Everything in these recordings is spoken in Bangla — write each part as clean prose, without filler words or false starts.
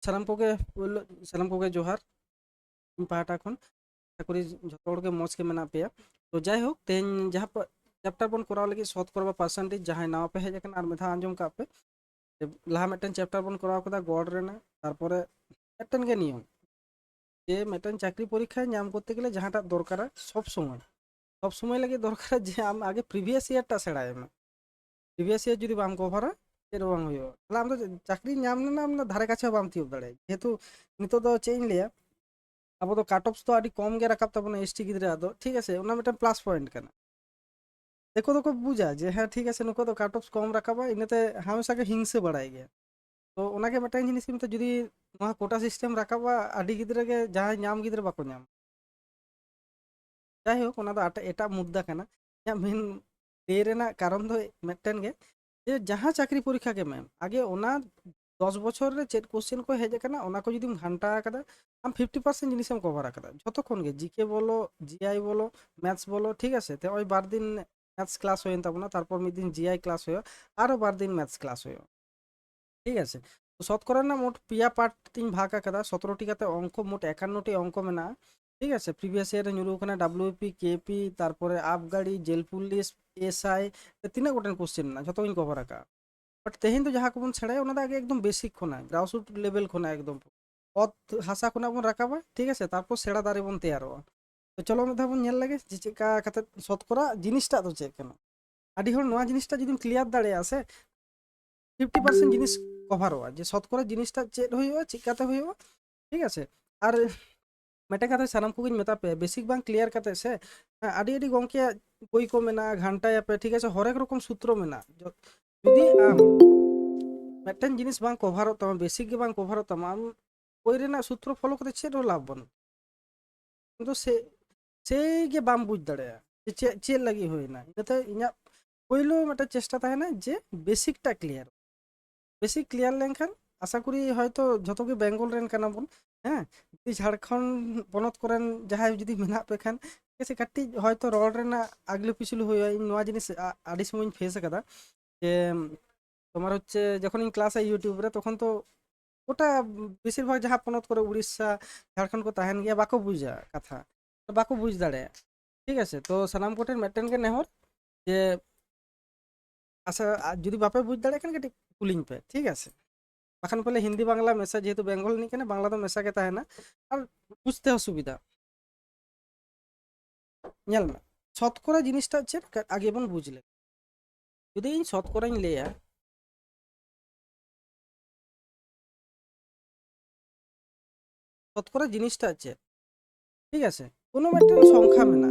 ᱥᱟᱱᱟᱢ ᱠᱚᱜᱮ ᱯᱳᱭᱞᱳ ᱥᱟᱱᱟᱢ ᱠᱚᱜᱮ ᱡᱚᱦᱟᱨ ᱤᱧ ᱯᱟᱦᱴᱟ ᱠᱷᱚᱱ ᱟশᱟ ᱠᱚরি ᱡᱷᱚᱛᱚ ᱦᱚᱲ ᱜᱮ ᱢᱚᱡᱽ ᱜᱮ ᱢᱮᱱᱟᱜ ᱯᱮᱭᱟ। ᱛᱚ ᱡᱟᱭᱦᱳᱠ ᱛᱮᱦᱮᱧ ᱡᱟᱦᱟᱸ ᱪᱮᱯᱴᱟর ᱵᱚᱱ ᱠᱚᱨᱟᱣ ᱞᱟᱹᱜᱤᱫ ᱥᱚᱛᱠᱚᱨᱟ বা পার্সেন্টেজ ᱡᱟᱦᱟᱸᱭ ᱱᱟᱣᱟ ᱯᱮ ᱦᱮᱡ ᱟᱠᱟᱱᱟ ᱟᱨ ᱢᱤᱫ ᱫᱷᱟᱣ ᱟᱸᱡᱚᱢ ᱠᱟᱜ ᱯᱮ ᱞᱟᱦᱟ ᱢᱤᱫᱴᱮᱱ ᱪᱮᱯᱴᱟর ᱵᱚᱱ ᱠᱚᱨᱟᱣ ᱠᱮᱫᱟ গᱚᱲ ᱨᱮᱱᱟᱜ ᱛᱟᱨᱯᱚরে ᱢᱤᱫᱴᱮᱱ ᱜᱮ নিয়ম যে মিᱫᱴᱮᱱ চাকরি পরীক্ষায় নাম করতে গেলে যাহাটা দরকার সব সময় লাগে দরকার যে আম আগে প্রিভিয়াস ইয়ারটা সেড়ায় মে প্রিভিয়াস ইয়ার যদি বাম কভারা এর বাং হইও তাহলে আমরা চাকরি নাম না আমরা ধারে কাছে বাম তিউব দাঁড়ায় যেহেতু নিতো ᱫᱚ ᱪᱮᱫ ᱤᱧ ᱞᱟᱹᱭᱟ ᱟᱵᱚ ᱫᱚ ᱠᱟᱴ ᱚᱯᱥ ᱫᱚ ᱟᱹᱰᱤ ᱠᱚᱢ ᱜᱮ ᱨᱟᱠᱟᱵ ᱛᱟᱵᱚᱱᱟ ᱮᱥᱴᱤ ᱜᱤᱫᱽᱨᱟᱹ ᱟᱜ ᱫᱚ ᱴᱷᱤᱠ আছে ᱚᱱᱟ ᱢᱤᱫᱴᱮᱱ ᱯᱞᱟᱥ ᱯᱚᱭᱮন্ᱴ ᱠᱟᱱᱟ ᱫᱮᱠᱷᱚ ᱫᱚᱠᱚ ᱵᱩᱡᱟ ᱡᱮ ᱦᱮᱸ ᱴᱷᱤক আছে ᱱᱩᱠᱩ ᱫᱚ ᱠᱟᱴ ᱚᱯᱥ ᱠᱚᱢ ᱨᱟᱠᱟᱵᱟ ᱤᱱᱟᱹᱛᱮ ᱦᱟᱢᱮᱥᱟ ᱜᱮ ᱦᱤᱝᱥᱟᱹ ᱵᱟᱲᱟᱭ ᱜᱮᱭᱟ ᱛᱚ ᱚᱱᱟᱜᱮ ᱢᱤᱫᱴᱮᱱ ᱡᱤᱱᱤᱥ ᱠᱤᱱᱛᱩ ᱡᱩᱫᱤ ᱱᱚᱣᱟ ᱠᱳᱴᱟ ᱥᱤᱥᱴᱮᱢ ᱨᱟᱠᱟᱵᱟ ᱟᱹᱰᱤ ᱜᱤᱫᱽᱨᱟᱹ ᱜᱮ ᱡᱟᱦᱟᱸᱭ ᱧᱟᱢ ᱜᱤᱫᱽᱨᱟᱹ ᱵᱟᱠᱚ ᱧᱟᱢ যাইহোক ᱚᱱᱟ ᱫᱚ ᱮᱴᱟᱜ ᱢᱩᱫᱽᱫᱟ ᱠᱟᱱᱟ ᱤᱧᱟᱹᱜ ᱢᱮᱱ ᱞᱟᱹᱭ ᱨᱮᱱᱟᱜ ᱠᱟᱨᱚᱱ ᱫᱚ ᱢᱤᱫᱴᱮᱱ ᱜᱮ যে যাহা চাকরি পরীক্ষা কে ম্যাম আগে ওনা 10 বছর রে চেক কোশ্চেন কো হেজ কানা ওনা কো যদি ঘান্টা আকাদা আম 50% জিনিস এম কভার আকাদা যতক্ষণ গে জিকে বলো জিআই বলো ম্যাথস বলো ঠিক আছে তে ওই 12 দিন ম্যাথস ক্লাস হইন তাবনা তারপর মিদ দিন জিআই ক্লাস হইও আরো 12 দিন ম্যাথস ক্লাস হইও ঠিক আছে তো শতকরা না মোট পিয়া পার্ট তিন ভাগ আকাদা 17টি কাতে অঙ্ক মোট 51টি অঙ্ক মেনা ঠিক আছে প্রিভিয়াস ইয়ারে নিরু কানা ডাব্লিউপি কেপি তারপরে আপগাড়ি jail police SI তিনা gotten question না যত ইন কভার আকা বাট তেহেন তো যাহা কোবন ছেড়াই ওনা আগে একদম বেসিক খোনা গ্রাউন্ড লেভেল খোনা একদম অত হাসা খোনা বন রাখাবা ঠিক আছে তারপর সেড়া দাঁড়ে বন তেয়ারোয়া তো চলো মধ্যে বন নেল লাগে যে চেকা কাতে শতকরা জিনিসটা তো চেক কেন আডি হল নোয়া জিনিসটা যদি ক্লিয়ার দাঁড়ে আসে 50% জিনিস কভারোয়া যে শতকরা জিনিসটা চেক হইও চিকাতে হইও ঠিক আছে আর ᱢᱤᱫᱴᱮᱱ ᱠᱟᱛᱷᱟ ᱥᱟᱱᱟᱢ ᱠᱚᱜᱮᱧ ᱢᱮᱛᱟ ᱯᱮᱭᱟ ᱵᱮᱥᱤᱠ ᱵᱟᱝ ᱠᱞᱤᱭᱟᱨ ᱠᱟᱛᱮ ᱥᱮ ᱟᱹᱰᱤ ᱟᱹᱰᱤ ᱜᱚᱝᱠᱮᱭᱟᱜ বই ᱠᱚ ᱢᱮᱱᱟᱜᱼᱟ ᱜᱷᱟᱱᱴᱟᱭᱟᱯᱮ ঠিক আছে হরেক রকম সূত্র মেনাᱜᱼᱟ যদি আম ᱢᱤᱫᱴᱮᱱ জিনিস বাং কভারᱚᱜ তামা বেসিক গে বাং কভারᱚᱜ তামা আম বই রেনাᱜ সূত্র ফলো ᱠᱟᱛᱮ ᱪᱮᱫ ᱦᱚᱸ ᱞᱟᱵᱷ ᱵᱟᱹᱱᱩᱜ কিন্তু সেই ᱜᱮ ᱵᱟᱢ বুঝ দাঁড়ায় যে ᱪᱮᱫ লাগি হইনা ইনাতে ইᱧᱟᱹᱜ পইলো একটা চেষ্টা তাহেনা যে বেসিকটা ক্লিয়ার বেসিক ক্লিয়ার লেনখান আশা করি হয়তো যত গে বেঙ্গল রেন কানা বন হ্যাঁ যদি ঝাড়খণ্ড পনᱚᱛ করেন যাহাই যদি মেনাᱜ ᱯᱮ ᱠᱷᱟᱱ ঠিক আছে কাটি হয়তো রড রেনাᱜ আগলু পিছলু হইয়া ইᱧ নোয়া জিনিস আডি সময় ফেস আকাদা যে তোমার হচ্ছে যখন ইᱧ ক্লাস ইউটিউব রে তখন তো ওটা বেশিরভাগ যাহা পনᱚᱛ করে উড়িষ্যা ঝাড়খণ্ড কো তাহেন গিয়া বাকো বুঝা কথা বাকো বুঝ দাঁড়ায় ঠিক আছে তো সানাম কোটের মেটেন কে নেহর যে আশা যদি বাপে বুঝ দাঁড়ায় খান কাটি কুলিং পে ঠিক আছে বাখান পেলে হিন্দি বাংলা মেশা যেহেতু বেঙ্গল নি কেন বাংলা তো মেশা কে তাহেনা আর বুঝতে অসুবিধা ᱧᱮᱞ ᱢᱮ শতকরা জিনিসটা হচ্ছে আগে বন বুঝলে যদি ইᱧ শতকরাኝ লেয়া শতকরা জিনিসটা আছে ঠিক আছে কোনো মিদটেন সংখ্যা মেনা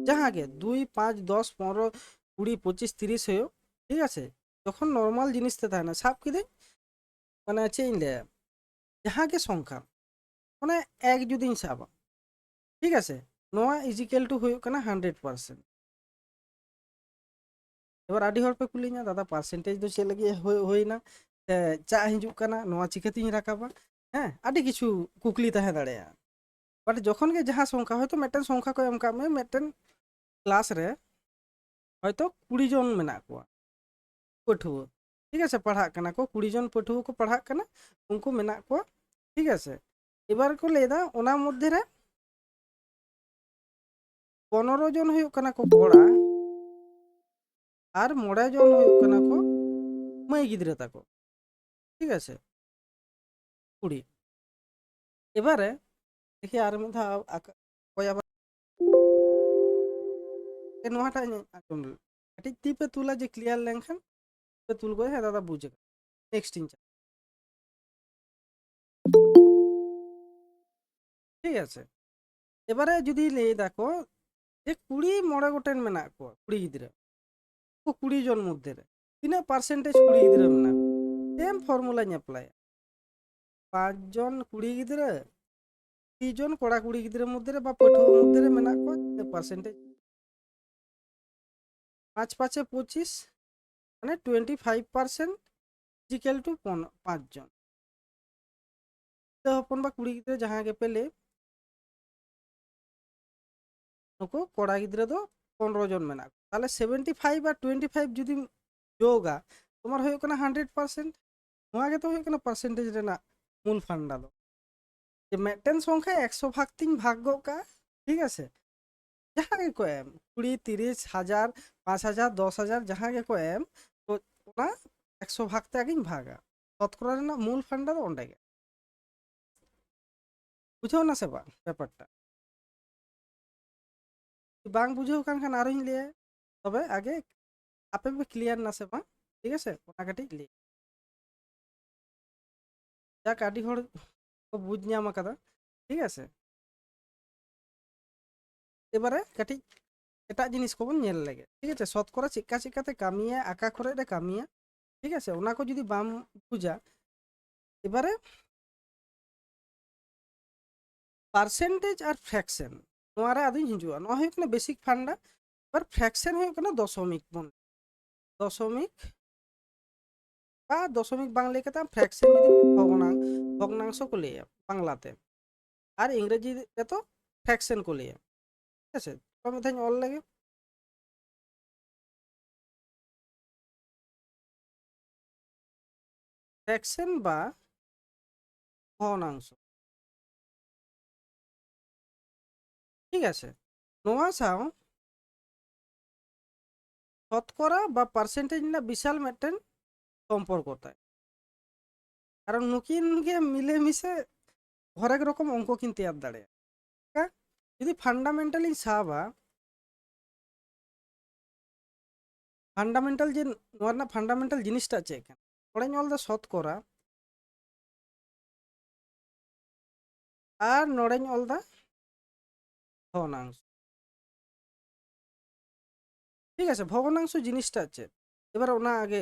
যাহা আগে 2 5 10 15 20 25 30 হইও ঠিক আছে তখন নরমাল জিনিসতে তাহেনা সাব কিদে মানে চেইন লে যাহা গে সংখ্যা মানে এক যদি ইᱧ সাবা ঠিক আছে নোয়া ইজিক্যাল টু হইও কানা 100% এবার আডি হড় পে কুলিᱧᱟ দাদা পার্সেন্টেজ তো চে লাগি হইনা চা হিজুক কানা নোয়া চিকাতিᱧ রাকাবা হ্যাঁ আডি কিছু কুকলি তাহে দাঁড়ায়া বাট যখন গে যাহা সংখ্যা হয়তো মিদটেন সংখ্যা কো এম কাগ মে মিদটেন ক্লাস রে হয়তো 20 জন মেনা কোয়া পাঠুয়া ঠিক আছে পড়াক কানা কো 20 জন পাঠুয়া কো পড়াক কানা উনকু মেনা কোয়া ঠিক আছে এবার কো লেদা ওনা মধ্যে রে 15 জন হইও কানা কো কড়া আর 9 জন হইও কানা কো মাই গিদ্রে তাকো ঠিক আছে 20 এবারে দেখি আর মধ্যে কয় আবার নোয়াটা আঁচম কাটিজ টিপে তুলা যে ক্লিয়ার লেনখান তুল করে হ্যাঁ দাদা বুঝে নেক্সট ইঞ্চ ঠিক আছে এবারে যদি লেই দেখো যে 20 মড়ে গোটেন মেনা কো 20 গিদ্রে ও 20 জন মধ্যে রে তিনা পার্সেন্টেজ 20 গিদ্রে মেনা সেম ফর্মুলা অ্যাপ্লাই 5 জন 20 গিদ্রে 30 জন কড়া 20 গিদ্রে মধ্যে রে বা পাঠুয়া মধ্যে রে মেনা কো পার্সেন্টেজ 5 5 25 মানে 25% ইকুয়াল টু 5 জন হপন বা 20 গিদ্রে যাহা গে পেলে নুকু কড়া গিদ্রে দো 15 জন মেনা তাহলে 75 আর 25 যদি যোগা তোমার হয়ে কানা 100% নোয়া গে তো হয়ে কানা পার্সেন্টেজ রে না মূল ফান্ডা ᱫᱚ ᱡᱮ ᱢᱤᱫᱴᱮᱱ ᱥᱚᱝᱠᱷᱟ 100 ᱵᱷᱟᱜ ᱛᱤᱧ ᱵᱷᱟᱜ ᱜᱚᱫ ᱠᱟᱜᱼᱟ, ᱴᱷᱤক আছে, ᱡᱟᱦᱟᱸ ᱜᱮᱠᱚ ᱮᱢ 20 30 হাজার 5000 10,000 ᱡᱟᱦᱟᱸ ᱜᱮᱠᱚ ᱮᱢ, তো ᱚᱱᱟ 100 ভাগ তে আগেᱧ ভাগা, শতকরা ᱨᱮᱱᱟᱜ মূল ফান্ডা ᱫᱚ ᱚᱸᱰᱮ ᱜᱮ। বুঝাও না সে বাং ব্যাপারটা? বাং বুঝাও কান খান আরোᱧ ᱞᱟᱹᱭᱟ, তবে আগে ᱟᱯᱮ ᱯᱮ ᱠᱞᱤᱭᱟᱨ ᱱᱟ ᱥᱮ ᱵᱟᱝ, ᱴᱷᱤᱠ আছে ᱚᱱᱟ ᱠᱟᱹᱴᱤᱡ ᱞᱟᱹᱭ ᱡᱟᱠ ᱟᱹᱰᱤ ᱦᱚᱲ ᱠᱚ ᱵᱩᱡᱽ ᱧᱟᱢ ᱟᱠᱟᱫᱟ, ᱴᱷᱤক আছে। এবারে কাটিᱡ এটাᱜ জিনিস কবᱚᱱ ᱧᱮᱞ ᱞᱮᱜᱮ, ᱴᱷᱤᱠ আছে, শতকরা ᱪᱮᱫᱠᱟ ᱪᱮᱫᱠᱟতে ᱠᱟᱹᱢᱤᱭᱟ, ᱟᱠᱟ ᱠᱚᱨᱮ ᱨᱮ ᱠᱟᱹᱢᱤᱭᱟ, ᱴᱷᱤক আছে, ᱚᱱᱟ ᱠᱚ ᱡᱩᱫᱤ ᱵᱟᱢ বুঝা, এবারে পার্সেন্টেজ আর ফ্র্যাকশন ᱱᱚᱣᱟ ᱨᱮ ᱟᱫᱚᱧ ᱦᱤᱡᱩᱜᱼᱟ। ᱱᱚᱣᱟ ᱦᱩᱭᱩᱜ ᱠᱟᱱᱟ ᱵᱮᱥᱤক ᱯᱷᱟন্ডᱟ। এবার ফ্র্যাকশন ᱦᱩᱭᱩᱜ ᱠᱟᱱᱟ দশমিক বন, দশমিক বা দশমিক ᱵᱟᱝ ᱞᱟᱹᱭ ᱠᱟᱛᱮ ফ্র্যাকশন যদি ভগ্নাংশ को ᱞᱟᱹᱭᱟ বাংলাতে, আর ইংরেজিতে তো ফ্র্যাকশন को ᱞᱟᱹᱭᱟ, ঠিক আছে। তো আমি তাই অল লাগে ফ্র্যাকশন বা ভগ্নাংশ, ঠিক আছে। নোয়া সাও শতকরা বা পার্সেন্টেজ ᱨᱮᱱᱟᱜ বিশাল ᱢᱤᱫᱴᱮᱱ সম্পর্ক তাই, কারণ নুকিন ᱜᱮ মিলে মিশে হরেক রকম অঙ্ক কিন তেয়ার দাড়েᱭᱟᱜᱼᱟ। যদি ফান্ডামেন্টালিᱧ সাবা, ফান্ডামেন্টাল যে নোয়া ᱨᱮᱱᱟᱜ ফান্ডামেন্টাল জিনিসটা ᱪᱮᱫ ᱠᱟᱱᱟ, ᱱᱚᱰᱮᱧ ᱚᱞ ᱫᱟ শতকরা আর নড়েᱧ ᱚᱞ ᱫᱟ ভগ্নাংশ, ঠিক আছে। ভগ্নাংশ জিনিসটা ᱪᱮᱫ, এবার ওনা আগে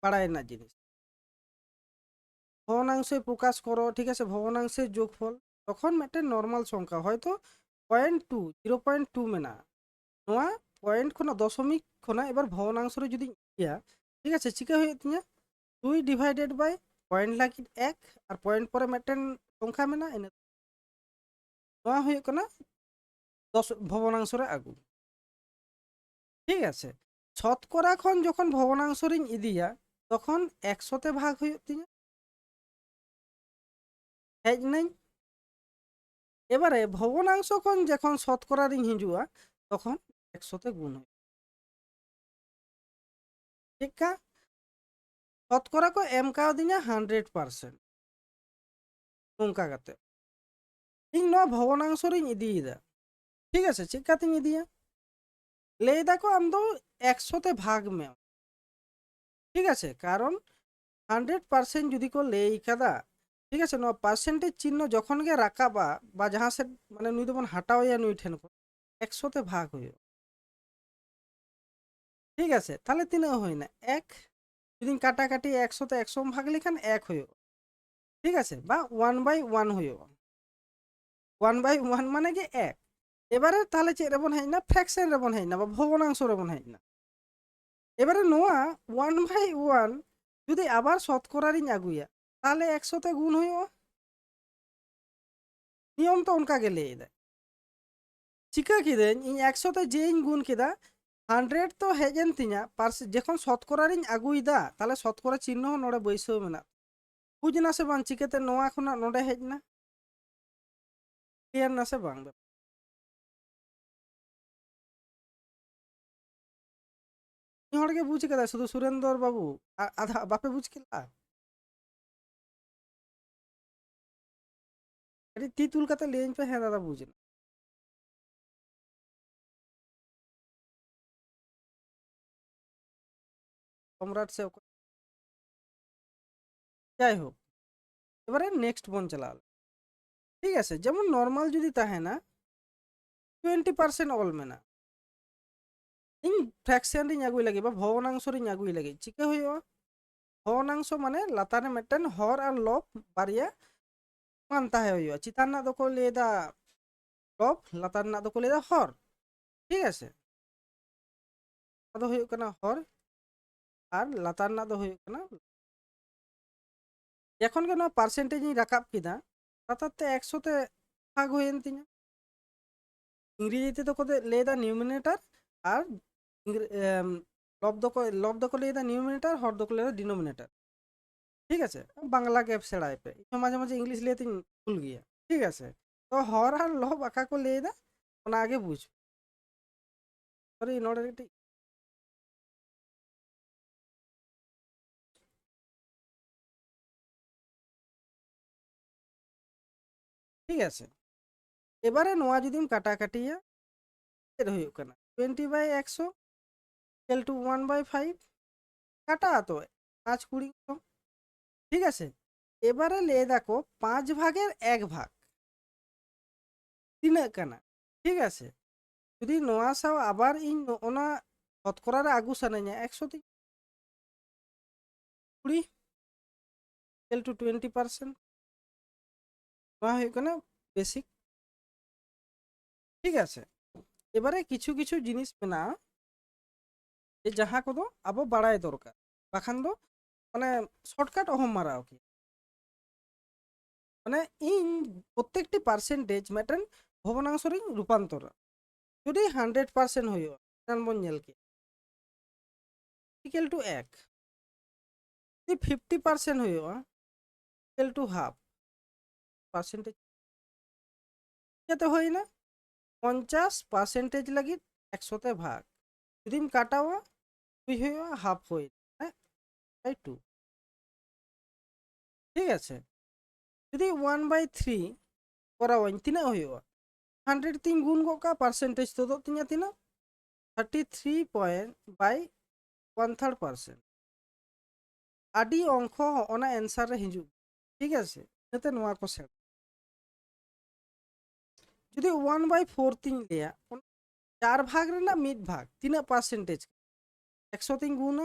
বাড়ায় ᱨᱮᱱᱟᱜ জিনিস, ভগ্নাংশে প্রকাশ করো, ঠিক আছে, ভগ্নাংশের যোগফল তখন মিদᱴᱮᱱ নরমাল সংখ্যা হয়তো 0.2 0.2 মেনা নোয়া পয়েন্ট খᱚᱱᱟᱜ দশমিক খᱚᱱᱟᱜ এবার ভগ্নাংশ রে যদি ইয়া, ঠিক আছে, চিকা হয়ে তিᱧᱟ 2 ডিভাইডেড বাই পয়েন্ট লাगिन 1 আর পয়েন্ট পরে মিদᱴᱮᱱ সংখ্যা মেনা ইনা নোয়া হয়ে কানা 10 ভগ্নাংশ রে আগু, ঠিক আছে। শতকরা খন যখন ভগ্নাংশ রিñ ইদিয়া তখন 100 তে ভাগ হয়ে তিᱧa, হেজ নাই। এবারে ভগ্নাংশ খন যখন শতকরা রিñ হিজুয়া তখন 100 তে গুণ হয়, ᱪᱮᱫᱠᱟ শতকরা ᱠᱚ ᱮᱢ ᱠᱟᱣᱫᱤᱧᱟ 100%, ᱱᱚᱝᱠᱟ ᱠᱟᱛᱮ ᱤᱧ ᱱᱚᱣᱟ ভগ্নাংশ রিñ ইদিয়েদা, ঠিক আছে। ᱪᱮᱫᱠᱟᱛᱤᱧ ইদিয়া, ᱞᱟᱹᱭ দাকো আম ᱫᱚ 100 তে ভাগ মে, ঠিক আছে, কারণ 100% যদি কো ᱞᱟᱹᱭ ᱠᱟᱫᱟ, ঠিক আছে, ᱱᱚᱣᱟ পার্সেন্টেজ চিহ্ন যখন গে রাকাবা বা যাহা সেট মানে নুই দবন হাটাওয়া নুই ঠেন কো 100 তে ভাগ হইও, ঠিক আছে। তাহলে তিনা হইনা 1 যদি কাটাকাটি 100 তে 100 ভাগ লেখান 1 হইও, ঠিক আছে, বা 1/1 হইও, 1/1 মানে কি 1। এবারে তাহলে চেদ রেবন হেজনা ফ্র্যাকশন রেবন হেজনা বা ভগ্নাংশ রেবন হেজনা। এবারে নোয়া 1/1 যদি আবার শতকরা রিñ আগুয়া তাহলে 100 তে গুণ হইও, নিয়ম তো অনকা গে ᱞᱟᱹᱭ ᱫᱟᱭ। চিকা কিদেন ইñ 100 তে যেইñ গুণ কেদা 100 তো হেজ এন তিᱧᱟ যখন শতকরা রিñ আগুইদা তাহলে শতকরা চিহ্ন নড়ে বৈশাও মেনা, বুঝ না সে বাং চিকাতে নোয়া খনা নড়ে হেজনা, ক্লিয়ার না সে বাং? ᱤᱧ ᱦᱚᱲ ᱜᱮ বুঝ কেদা শুধু সুরেন্দর বাবু আর আধা বাপে বুঝ কেলা, আরে তি তুল কাতে লেইñ পে হ্যাঁ দাদা বুঝ না। সম্রাট সে যাই হোক, এবারে নেক্সট বন চালাল, ঠিক আছে। যেমন নর্মাল যদি তাহেনা 20% অল মেনা, ইñ ফ্র্যাকশন রিñ আগুই লাগে বা ভগ্নাংশ রিñ আগুই লাগে, চিকা হইও ভগ্নাংশ মানে লাতারে মিদᱴᱮᱱ হর আর লব বারিয়া মান তাহে হইও, চিতান না দোকো লেদা লব লাতার না দোকো লেদা হর, ঠিক আছে। আদো হইও কানা হর আর লাতার না দো হইও কানা, এখন গে নো পার্সেন্টেজ ইñ রাকাব কিদা লাতারতে 100 তে ভাগ হইেন তিña, ইংরেজিতে দোকো লেদা নিউমিনেটর আর লব দোকো লেদা নিউমিনেটর হর দোকো লেদা ডিনোমিনেটর, ঠিক আছে, বাংলা ᱜᱮ ᱥᱮᱬᱟᱭ ᱯᱮ, ᱤᱧ ᱢᱟঝে ᱢᱟঝে ᱤᱝᱞᱤশ ᱞᱟᱹᱭ ᱛᱤᱧ ᱵᱷᱩᱞ ᱜᱮᱭᱟ, ᱴᱷᱤক আছে, ᱛᱚ ᱦᱚᱲ ᱟᱨ ᱞᱚᱦᱚᱵ ᱟᱠᱟ ᱠᱚ ᱞᱟᱹᱭᱫᱟ ᱚᱱᱟ ᱟᱜᱮ ᱵᱩᱡᱽ, ᱥᱚᱨᱤ ᱱᱚᱰᱮ ᱠᱟᱹᱴᱤᱡ ᱴᱷᱤক আছে। এবারে নোয়া যদিম কাটাকাটিয়া চেদ ᱦᱩᱭᱩᱜ ᱠᱟᱱᱟ 20/100 ইকুয়াল টু 1/5 কাটা তো 5 20 ঠিক আছে। এবারে লে দেখো 5 ভাগের 1 ভাগ তিনাᱹᱜ ᱠᱟᱱᱟ, ঠিক আছে। যদি নোয়া সাও আবার ইন ওনা শতকরা রে আগু সানাᱧᱟ 100 ᱛᱤᱧ 20 ইকুয়াল টু 20%, নোয়া ᱦᱩᱭᱩᱜ ᱠᱟᱱᱟ বেসিক, ঠিক আছে। এবারে কিছু কিছু জিনিস মেনাᱜᱼᱟ যে যাহা কোদো আবো বাড়াই দরকার, বাখান দো মানে শর্টকাট অহম মারাও কি, মানে ইন প্রত্যেকটি পার্সেন্টেজ মেটেন ভবনাংশ রিং রূপান্তর যদি 100% হইও নান বন নেল কি ইকুয়াল টু 1, যদি 50% হইও ইকুয়াল টু হাফ পার্সেন্টেজ, যেতে হয় না 50% লাগি 100 তে ভাগ যদিম কাটাও তুই হইও হাফ হই, হ্যাঁ বাই 2, ঠিক আছে। যদি 1/3 করাওয়াñ তিনাᱹᱜ হইও 100 তিন গুণ গকা পার্সেন্টেজ তো দো তিনা তিনাᱹᱜ 33.1/3%, আডি অঙ্ক অনা অ্যান্সার রে হিজু, ঠিক আছে। এতে নোয়া কো সেট যদি 1/4 তিন লিয়া 4 ভাগ রে না মিড ভাগ তিনাᱹᱜ পার্সেন্টেজ 100 তিন গুণ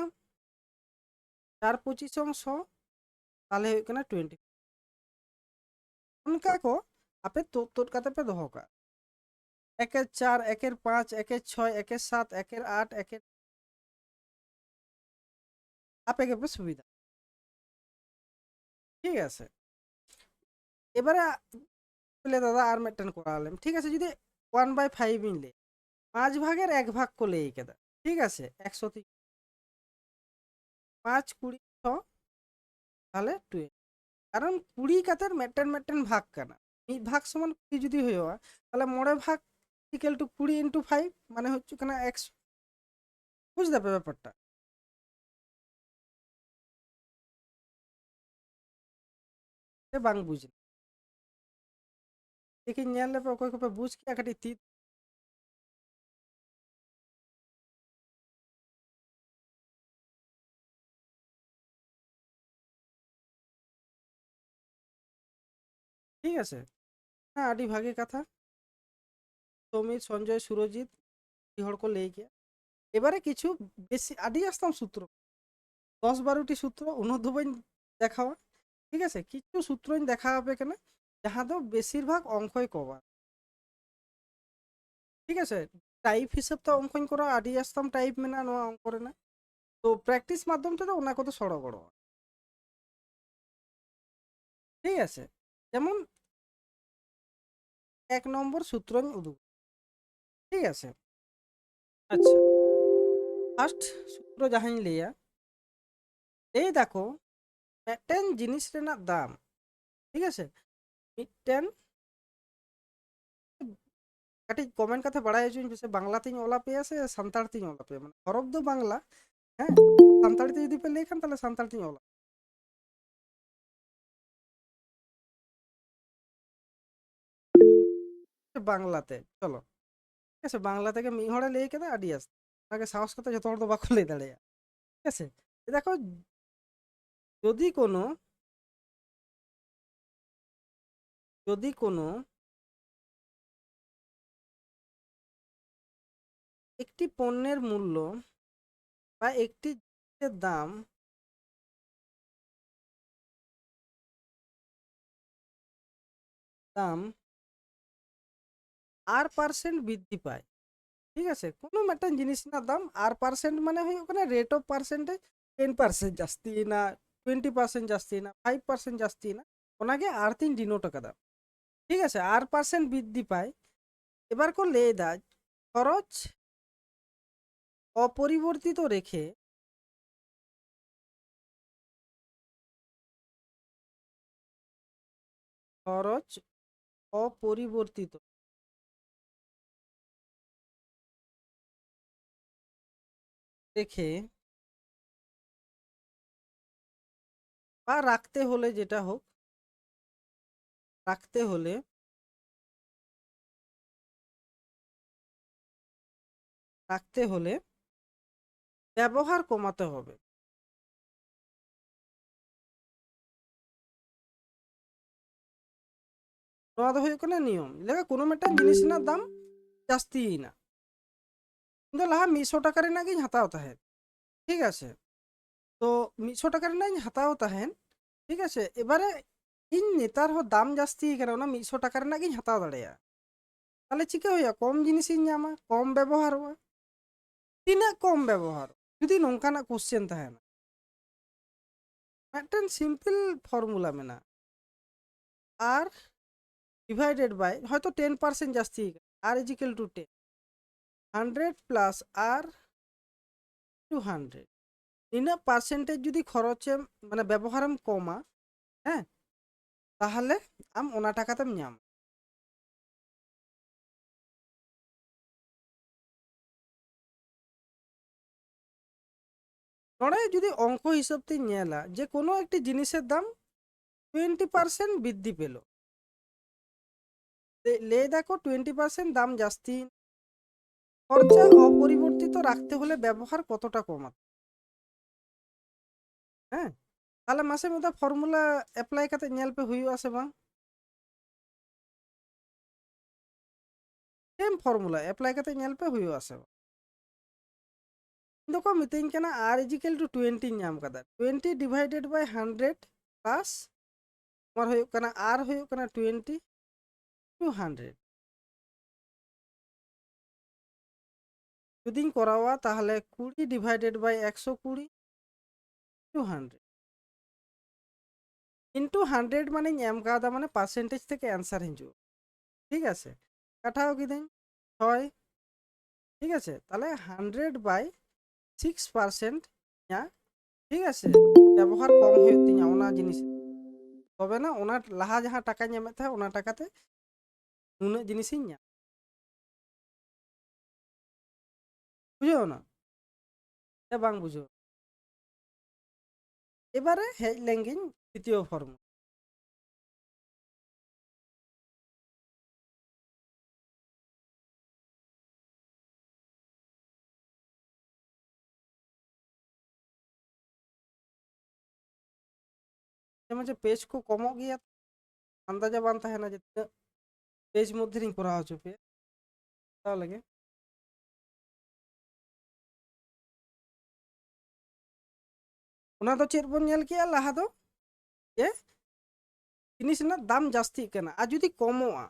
4 25 অংশ তাহলে ᱦᱩᱭᱩᱜ ᱠᱟᱱᱟ 20, ᱚᱱᱠᱟ ᱠᱚ ᱟᱯᱮ ᱛᱩᱫ ᱛᱩᱫ ᱠᱟᱛᱮ ᱯᱮ ᱫᱚᱦᱚ ᱠᱟᱜ 1/4 1/5 1/6 1/7 1/8 1 আপে কে সুবিধা, ঠিক আছে। এবারে বলে দাদা আর মেটেন করালেম, ঠিক আছে। যদি 1/5 ইন লে 5 ভাগের 1 ভাগ কো লেই কেদা, ঠিক আছে 100 5 20 6 তাহলে 2, কারণ 20 কাতের মেটেন মেটেন ভাগ কানা, মিদ ভাগ সমান 20 যদি হইয়া তাহলে মোড়ে ভাগ ইকুয়াল টু 20 ইন্টু 5 মানে হচ্ছে কানা 100, বুঝতে পারবে ব্যাপারটা, সে বাং বুঝলে দেখি নিয়ে লেপে অকয় কপে বুঝ কিয়া কাটি তি, ঠিক আছে। হ্যাঁ আডি ভাগে কথা সৌমিত সঞ্জয় সুরজিৎ এই হড় কো লেই গিয়া, এবারে কিছু বেশি আডি আসতাম সূত্র 10-12টি সূত্র অনুধ্ববন দেখাওয়া, ঠিক আছে। কিছু সূত্রই দেখা হবে কেন যাহা দো বেশিরভাগ অঙ্কই কবা, ঠিক আছে। টাইপ হিসাব তো অঙ্কন করা আডি আসতাম টাইপ মেনা নোয়া অঙ্ক রেনা, তো প্র্যাকটিস মাধ্যম তেদো ওনা কত সড় গড়, ঠিক আছে। যেমন 1 নম্বর সূত্রই উদু, ঠিক আছে। আচ্ছা ফার্স্ট সূত্র যাহাই লেয়া এই দেখো মিদটেন জিনিস রেনাক দাম, ঠিক আছে। মিদটেন কাটি কমেন্ট কাতে বাড়াই হচুኝ সে বাংলাতেই অলা পেয়া সে সান্তাড়তেই অলা পেয়া, মানে হরফ দো বাংলা, হ্যাঁ সান্তাড়িতে যদি পে লেখান তাহলে সান্তাড়তেই অলা বাংলাতে চলো, ঠিক আছে। বাংলা থেকে মি হড়ে লেই কেদা আডি আস তাকে সাহস কথা যত হড় দো বাকো লেই দাঁড়িয়া, ঠিক আছে। দেখো যদি কোনো যদি কোনো একটি পণ্যের মূল্য বা একটি জিনিসের দাম R% বৃদ্ধি পায়, ঠিক আছে। কোনো মিদটেন জিনিস না দাম R% মানে হুᱭᱩᱜ ᱠᱟᱱᱟ রেট অফ পার্সেন্টেজ 10% জাস্তি না 20% জাস্তি না 5% জাস্তি না, ওনাকে আর তিন ডিনোট কাদা, ঠিক আছে। R% বৃদ্ধি পায়, এবার কো লে দা খরচ অপরিবর্তিত রেখে খরচ অপরিবর্তিত রেখে বা রাখতে হলে, যেটা হোক, রাখতে হলে রাখতে হলে ব্যবহার কমাতে হবে। ᱱᱚᱣᱟ ᱫᱚ ᱦᱩᱭᱩᱜ ᱠᱟᱱᱟ ᱱᱤᱭᱚᱢ ᱞᱮᱠᱟ ᱠᱳᱱᱳ ᱢᱤᱫᱴᱟᱝ ᱡᱤᱱᱤᱥ ᱨᱮᱱᱟᱜ ᱫᱟᱢ ᱡᱟᱹᱥᱛᱤᱭᱮᱱᱟ, ᱤᱧ ᱫᱚ ᱞᱟᱦᱟ 100 ᱴᱟᱠᱟ ᱨᱮᱱᱟᱜ ᱜᱤᱧ ᱦᱟᱛᱟᱣ ᱛᱟᱦᱮᱸᱫ, ᱴᱷᱤক আছে? তো 100 টাকা ᱨᱮᱱᱟᱜ ᱤᱧ ᱦᱟᱛᱟᱣ ᱛᱟᱦᱮᱸᱫ, ᱴᱷᱤক আছে? এবারে ᱤᱧ ᱱᱮᱛᱟর ᱦᱚᱸ ᱫᱟᱢ ᱡᱟᱹᱥᱛᱤ ᱠᱟᱱᱟ, ᱚᱱᱟ 100 ᱴᱟকা ᱨᱮᱱᱟᱜ ᱜᱤᱧ ᱦᱟᱛᱟᱣ ᱫᱟᱲᱮᱭᱟᱜᱼᱟ, তাহলে চিকা ᱦᱩᱭᱩᱜᱼᱟ? ᱠᱚᱢ ᱡᱤᱱᱤᱥᱤᱧ ᱧᱟᱢᱟ, ᱠᱚᱢ ᱵᱮᱵᱚᱦᱟᱨᱚᱜᱼᱟ। ᱛᱤᱱᱟᱹᱜ ᱠᱚᱢ ᱵᱮᱵᱚᱦᱟᱨ? ᱡᱩᱫᱤ ᱱᱚᱝᱠᱟᱱᱟᱜ কোশ্চেন ᱛᱟᱦᱮᱱᱟ, ᱢᱤᱫᱴᱮᱱ simple formula Mena, R divided by হয়তো 10% জাস্তি, আর ইজ ইকুয়াল টু 10, 100 প্লাস আর 200, ᱤᱱᱟᱹᱜ পার্সেন্টেজ যদি খরচে মানে ব্যবহারম কমা, হ্যাঁ, তাহলে আম ওনা টাকাতেম ᱧᱟᱢ। নড়ে যদি অঙ্ক হিসাব তে ñেলা যে কোনো একটি জিনিসের দাম 20% বৃদ্ধি পেল, লে দেখো 20% দাম জাস্তি, খরচা অপরিবর্তিত রাখতে হলে ব্যবহার কতটা কমাতে, হ্যাঁ? তাহলে মাসে মধ্যে ফর্মুলা অ্যাপ্লাই কাতে ñেল পে হুᱭᱩᱜ ᱟᱥᱮ ᱵᱟᱝ? সেম ফর্মুলা অ্যাপ্লাই কাতে ñেল ᱯᱮ ᱦᱩᱭᱩᱜ ᱟᱥᱮ ᱵᱟᱝ? ᱤᱧ ᱫᱚᱠᱚ ᱢᱤᱛᱟᱹᱧ ᱠᱟᱱᱟ ᱟᱨ ᱤᱡ ᱤᱠᱟᱞ ᱴু 20 ᱧᱟᱢ ᱠᱟᱫᱟ, 20 ডিভাইডেড বাই 100 প্লাস তোমার হুᱭᱩᱜ ᱠᱟᱱᱟ আর হুᱭᱩᱜ ᱠᱟᱱᱟ 20 টু 100, যদিᱧ করাওয়া তাহলে 20 ডিভাইডেড বাই 120 টু 100 ইন্টু 100 মানে এম কাদা মানে পার্সেন্টেজ থেকে অ্যান্সার হিজুগ, ঠিক আছে? কাটাও কিদিন 6, ঠিক আছে? তাহলে 100 বাই 6% ᱧᱟ, ঠিক আছে? ব্যবহার কম ᱦᱩᱭᱩᱜ ᱛᱤᱧᱟ ᱚᱱᱟ ᱡᱤᱱᱤস, তবে না ওনা লাহা যাহা টাকাᱧ এমেᱫ ᱛᱟᱦᱮᱸ ᱚᱱᱟ টাকাতে ᱱᱩᱱᱟᱹᱜ ᱡᱤᱱᱤᱥᱤᱧ ᱧᱟᱢ, বুঝো না? ᱥᱮ ᱵᱟᱝ বুঝো? এবারে হেজ লেঙ্গিᱧ তৃতীয় ফর্ম, যেমন যে পেজ কো কমᱚᱜ ᱜᱮᱭᱟ, আন্দাজা ᱵᱟᱝ ᱛᱟᱦᱮᱱᱟ ᱡᱮ ᱛᱤᱱᱟᱹᱜ পেজ মধ্যে ᱨᱤᱧ ᱠᱚᱨᱟᱣ ᱦᱚᱪᱚ ᱯᱮᱭᱟ, ᱛᱟᱣ ᱞᱟᱹᱜᱤᱫ ᱚᱱᱟ ᱫᱚ ᱪᱮᱫ ᱵᱚᱱ ᱧᱮᱞ ᱠᱮᱜᱼᱟ ᱞᱟᱦᱟ ᱫᱚ, ᱡᱮ জিনিস ᱨᱮᱱᱟᱜ দাম জাস্তিᱜ ᱠᱟᱱᱟ আর যদি কমᱚᱜᱼᱟ,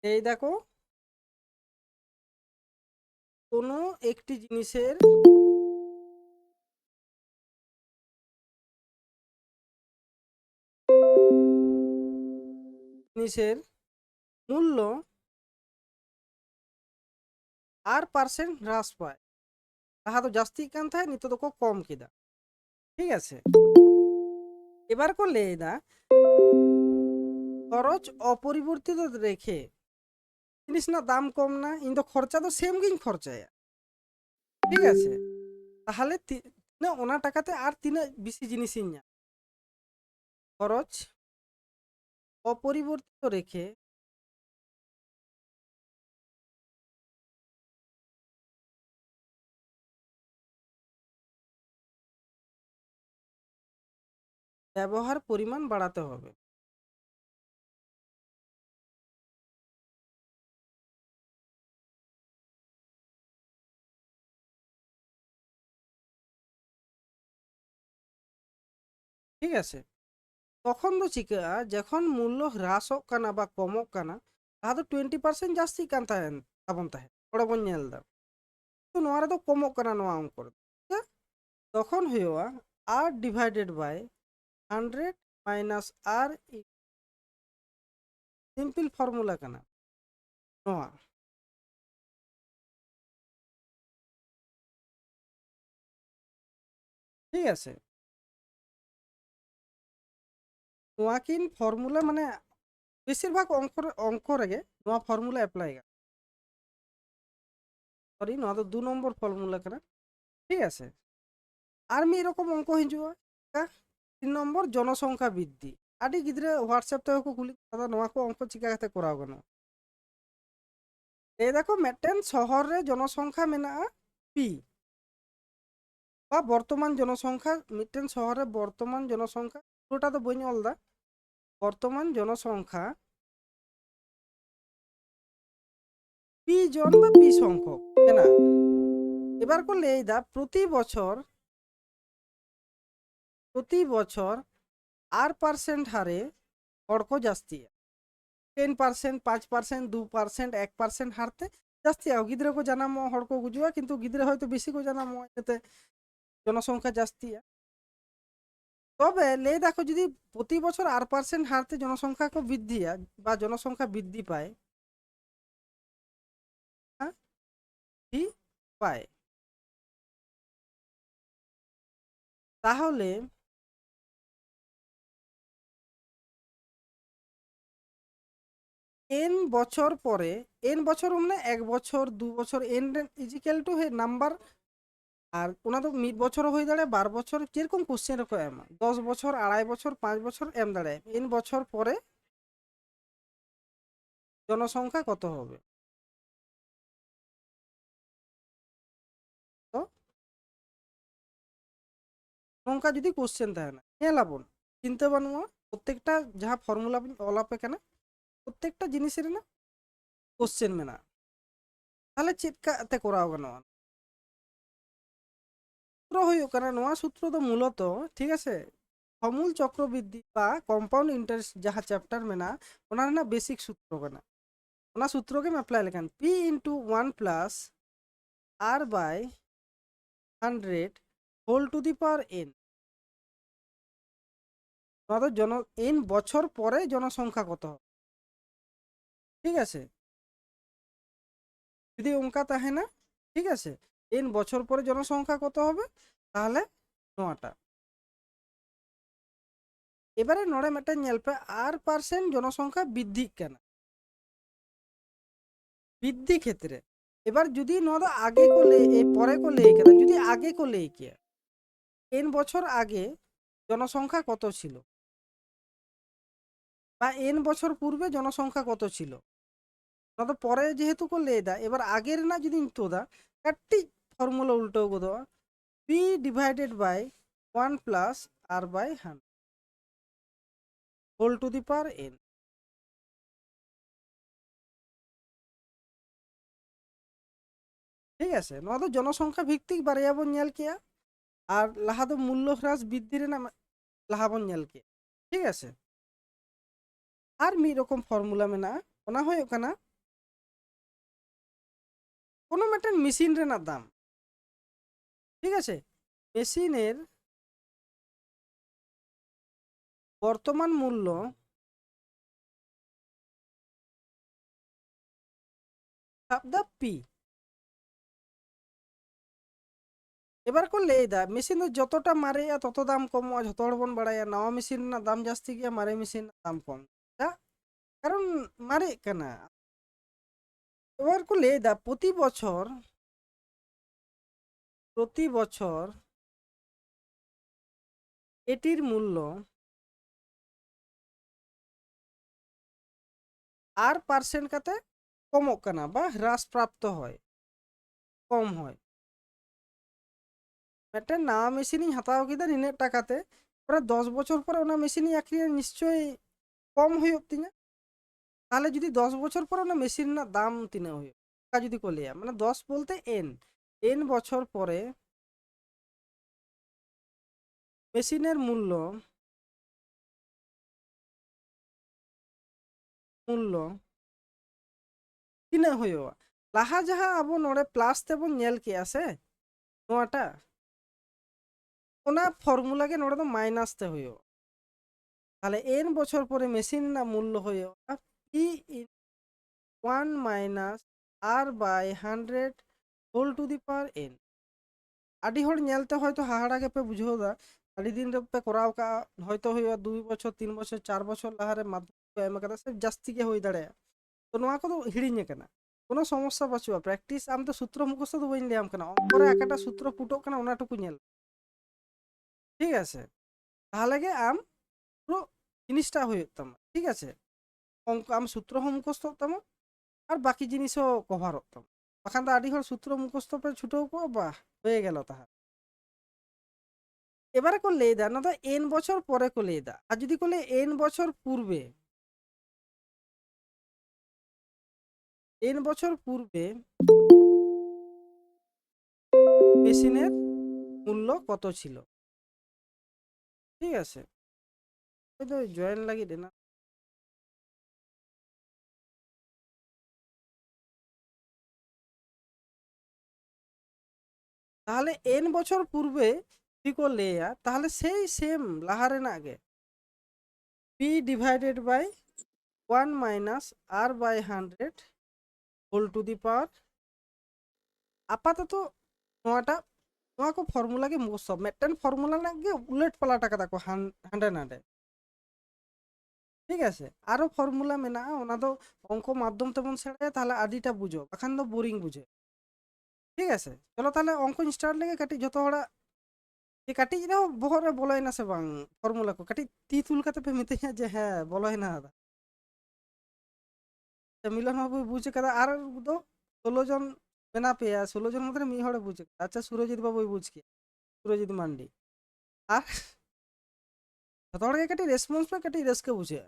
এই দেখো কোনো একটি জিনিসের জিনিসের মূল্য আর পার্সেন্ট হ্রাস পায়, লাহা তো জাস্তিᱜ ᱠᱟᱱ ᱛᱟᱦᱮᱸᱫ ᱱᱤᱛᱚᱜ ᱫᱚᱠᱚ কম কেদা, ঠিক আছে? এবার কো ᱞᱟᱹᱭᱫᱟ খরচ অপরিবর্তিত রেখে জিনিস না দাম কম না, ᱤᱧ ᱫᱚ খরচা ᱫᱚ সেম গিᱧ খরচায়া, ঠিক আছে? তাহলে তিনাᱹᱜ ওনা টাকাতে আর তিনাᱹᱜ বেশি জিনিসিᱧ ᱧᱟᱢ, খরচ অপরিবর্তিত রেখে ব্যবহার পরিমাণ বাড়াতে হবে। ঠিক আছে? তখন ᱫᱚ ᱪᱤᱠᱟᱹᱜᱼᱟ ᱡᱚᱠᱷᱚᱱ ᱢᱩᱞᱞᱚ ᱦᱨᱟᱥᱚᱜ ᱠᱟᱱᱟ ᱵᱟ ᱠᱚᱢᱚᱜ ᱠᱟᱱᱟ, ᱞᱟᱦᱟ ᱫᱚ 20% ᱡᱟᱹᱥᱛᱤᱜ ᱠᱟᱱ ᱛᱟᱵᱚᱱ ᱛᱟᱦᱮᱸᱫ, ᱱᱚᱰᱮ ᱵᱚᱱ ᱧᱮᱞ ᱫᱟ ᱛᱚ ᱱᱚᱣᱟ ᱨᱮᱫᱚ ᱠᱚᱢᱚᱜ ᱠᱟᱱᱟ ᱱᱚᱣᱟ অঙ্ক ᱨᱮ, তখন ᱦᱩᱭᱩᱜᱼᱟ আর ডিভাইডেড বাই 100 মাইনাস আর, সিম্পল ফর্মুলা কানা ᱱᱚᱣᱟ, ঠিক আছে? ᱱᱚᱣᱟ ᱠᱤᱱ ᱯᱷᱚᱨᱢᱩᱞᱟ ᱢᱟᱱᱮ ᱵᱮᱥᱤᱨ ᱵᱷᱟᱜ অঙ্ক ᱨᱮᱜᱮ ᱱᱚᱣᱟ ᱯᱷর্মুলা অ্যাপ্লাই গা সরি নওয়া ᱫᱚ 2 নম্বর ফর্মুলা ᱠᱟᱱᱟ ঠিক আছে আর ᱢᱤᱫ ᱨᱚᱠᱚᱢ অঙ্ক ᱦᱤᱡᱩᱜᱼᱟ 3 নম্বর জনসংখ্যা বৃদ্ধি আডি গিদ্রে হোয়াটসঅ্যাপ তে ko কুলি দাদা নওয়া ko অঙ্ক চিকা কাতে করাও গানো এই দেখো মেটেন শহর রে জনসংখ্যা মেনাগᱼᱟ পি বা বর্তমান জনসংখ্যা মিটেন শহরে বর্তমান জনসংখ্যা পুরোটা তো বইন অলদা বর্তমান জনসংখ্যা পি জন বা পি সংখ্যক কেনা এবার করলে এই দা প্রতি বছর R% হারে হড় को जास्ती 10% 5% 2% 1% হারতে জাস্তি গিদ্রে को জানাম হড় को গুজুয়া কিন্তু গিদ্রে হয়তো বেশি को জানাম এতে জনসংখ্যা জাস্তি তবে লে দেখো যদি প্রতি বছর R% হারতে জনসংখ্যা को বৃদ্ধি বা জনসংখ্যা বৃদ্ধি পায় হ্যাঁ কি পায় তাহলে এন বছর পরে এন বছর মানে 1 বছর 2 বছর এন ইজিক্যাল টু হে নাম্বার আর ওনা তো মিড বছর হয়ে দাঁড়ায় 12 বছর যেরকম কোশ্চেন রকম এম 10 বছর 2.5 বছর 5 বছর এম দাঁড়ায় এন বছর পরে জনসংখ্যা কত হবে তো নৌকা যদি কোশ্চেন থাকে না লাবন চিনতে বানুয়া প্রত্যেকটা যাহা ফর্মুলা অলাপে কেন প্রত্যেকটা জিনিসের না কোশ্চেন মেনা তাহলে চেতকাতে করাও গানোয়া সূত্র হইও কারণ নোয়া সূত্র তো মূলত ঠিক আছে সমূল চক্রবৃদ্ধি বা কম্পাউন্ড ইন্টারেস্ট যাহা চ্যাপ্টার মেনা ওনার না বেসিক সূত্র কানা ওনা সূত্র के अप्लाई लेखन p into 1 plus r by 100 whole to the power n নয়তো n বছর পরে জনসংখ্যা কত হবে ঠিক আছে যদি অঙ্কা তাহে না ঠিক আছে n বছর পরে জনসংখ্যা কত হবে তাহলে নোয়াটা এবারে নড়ে মেটা নেলপে R% জনসংখ্যা বৃদ্ধি কেন বৃদ্ধি ক্ষেত্রে এবার যদি নদা আগে को ले পরে को ले কেন যদি আগে को ले কে n বছর আগে জনসংখ্যা কত ছিল বা n বছর পূর্বে জনসংখ্যা কত ছিল নয়তো পরে যেহেতু को ले দা এবার আগের না যদি তো দা কাটি ফর্মুলা উল্টো গো p divided by 1 plus r by 100 whole to the power n ঠিক আছে নয়তো জনসংখ্যা ভিত্তিক ভ্যারিয়েবল নেল কিয়া আর লাহা তো মূল্য হ্রাস বৃদ্ধির না লাহাবন নেল কে ঠিক আছে আর মি রকম ফর্মুলা মেনা ওনা হয় ওখানা কোনো মেটেন মেশিন রেনা দাম ঠিক আছে মেশিনের বর্তমান মূল্য শব্দ পি এবার করলে এই দা মেশিন যতটা মারে তত দাম কম যত হড় বন বাড়ায় নওয়া মেশিন না দাম জাস্তি গিয়া মারে মেশিন দাম কম কারণ মারে কেনা এবার করলে এই দা প্রতি বছর এটির মূল্য R% কাতে কমক কেনা বা হ্রাস প্রাপ্ত হয় কম হয় একটা নাওয়া মেশিনই হাতাও কিদা নিনের টাকাতে প্রায় 10 বছর পরে ওনা মেশিনই আঁকড়িয়ে নিশ্চয়ই কম হয়ে তিনা তাহলে যদি 10 বছর পরে ওনা মেশিন না দাম তিনে হয়ে যদি কলিয়া মানে 10 বলতে n বছর পরে মেশিনের মূল্য তিনে হয়ে লাহা যাহা আবো নড়ে প্লাস তেবন নেল কি আছে নোয়াটা ওনা ফর্মুলা কে নড়ে তো মাইনাস তে হয়ে তাহলে n বছর পরে মেশিন না মূল্য হয়ে p 1 minus r by 100 whole to the power n আডি হড় নেলতে হয়তো হাহাড়া কে পে বুঝো দা ᱟᱹᱰᱤ ᱫᱤᱱ ᱨᱮᱯᱮ ᱠᱚᱨᱟᱣ ᱠᱟᱜᱼᱟ, ᱦᱚᱭᱛᱳ ᱦᱩᱭᱩᱜᱼᱟ 2 ᱵᱚᱪᱷᱚᱨ 3 ᱵᱚᱪᱷᱚর 4 ᱵᱚᱪᱷᱚর ᱞᱟᱦᱟᱨᱮ ᱢᱟᱫᱽᱫᱷᱚᱢᱤᱠ ᱯᱮ ᱮᱢ ᱠᱟᱫᱟ ᱥᱮ ᱡᱟᱹᱥᱛᱤ ᱜᱮ ᱦᱩᱭ ᱫᱟᱲᱮᱭᱟᱜᱼᱟ, ᱛᱚ ᱱᱚᱣᱟ ᱠᱚᱫᱚ ᱦᱤᱲᱤᱧ ᱟᱠᱟᱱᱟ, কোনো সমস্যা বাঁচুয়া প্র্যাকটিস। আমি তো সূত্র মুখস্থ তো বইন লিয়াম কানা, অঙ্করে একটা সূত্র ফুটোক কানা ওনাটুকু ñᱮল, ঠিক আছে? তাহলে গে আম পুরো জিনিসটা ᱦᱩᱭᱩᱜ ᱛᱟᱢᱟ, ঠিক আছে? অঙ্ক আম সূত্র ᱦᱚᱸ মুখস্থᱚᱜ ᱛᱟᱢᱟ আর বাকি জিনিসও কভারᱚᱜ ᱛᱟᱢᱟ। বাখান ᱫᱚ ᱟᱹᱰᱤ ᱦᱚᱲ সূত্র মুখস্থ ᱯᱮ ছুটেও ᱠᱚᱜᱼᱟ, বাহ হয়ে গেল তাহলে। এবারে কো লেইদা না তো এন বছর পরে কো লেইদা, আর যদি কো এন বছর পূর্বে, এন বছর পূর্বে মেশিনের মূল্য কত ছিল, ঠিক আছে? এই তো জয়েন লাগি না, তাহলে এন বছর পূর্বে যদি কো লেয়া তাহলে সেই সেম লাহা রেনাᱜ গে পি ডিভাইডেড বাই 1 মাইনাস আর by 100 whole to the power, আপাতত নোয়াটা নোয়া কো ফর্মুলা গে মুখস্থ, মেটটেন ফর্মুলা না গে উলট পালাটা কাদা কো হান্ডে নাডে, ঠিক আছে? আরো ফর্মুলা মেনাᱜᱼᱟ, ওনা দো অঙ্ক মাধ্যম তেমন সেড়ায় তাহলে আদিটা বুঝো, বাখান দো বোরিং বুঝে, ঠিক আছে? চলো তাহলে অঙ্ক স্টার্ট লেগে কাটি যত হড়াᱜ যে কাটি রেও বহরে বলয়না সে বাং ফর্মুলা কো কাটি তি তুল কাতে পে মিতেñা যে হ্যাঁ বলয়না দাদা। মিলন বাবু বুঝে কাদা আর দো 16 জন মেনা পেয়া, 16 জন মধ্যে মি হড়ে বুঝে, আচ্ছা সুরজিৎ বাবুই বুঝ কি, সুরজিৎ মান্ডি আর যত হড় গে কাটি রেসপন্স পে কাটি রেস্কে বুঝে,